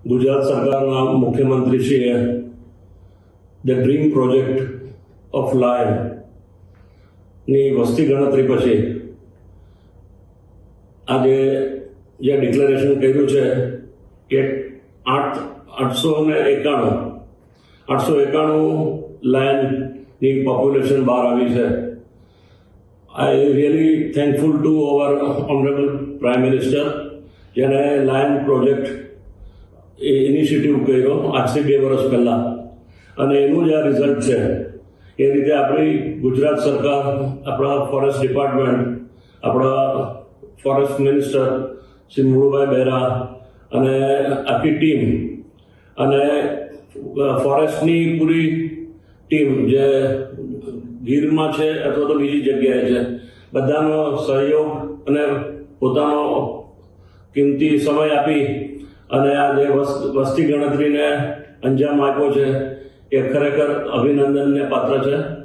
ગુજરાત સરકારના મુખ્યમંત્રીશ્રીએ the dream project of લાયનની વસ્તી ગણતરી પછી આજે જે ડિક્લેરેશન કર્યું છે કે 891 લાયનની પોપ્યુલેશન બહાર આવી છે. I really thankful to our honourable prime minister, જેને લાયન પ્રોજેક્ટ ઇનિશિયેટિવ કર્યો આજથી 2 વર્ષ પહેલાં, અને એનું જે આ રિઝલ્ટ છે એ રીતે આપણી ગુજરાત સરકાર, આપણા ફોરેસ્ટ ડિપાર્ટમેન્ટ, આપણા ફોરેસ્ટ મિનિસ્ટર શ્રી મુળુભાઈ બહેરા અને આખી ટીમ અને ફોરેસ્ટની પૂરી ટીમ જે ગીરમાં છે અથવા તો બીજી જગ્યાએ છે, બધાનો સહયોગ અને પોતાનો કિંમતી સમય આપી અને આ જે વસ્તી ગણતરીને અંજામ આપ્યો છે એ ખરેખર અભિનંદનને પાત્ર છે.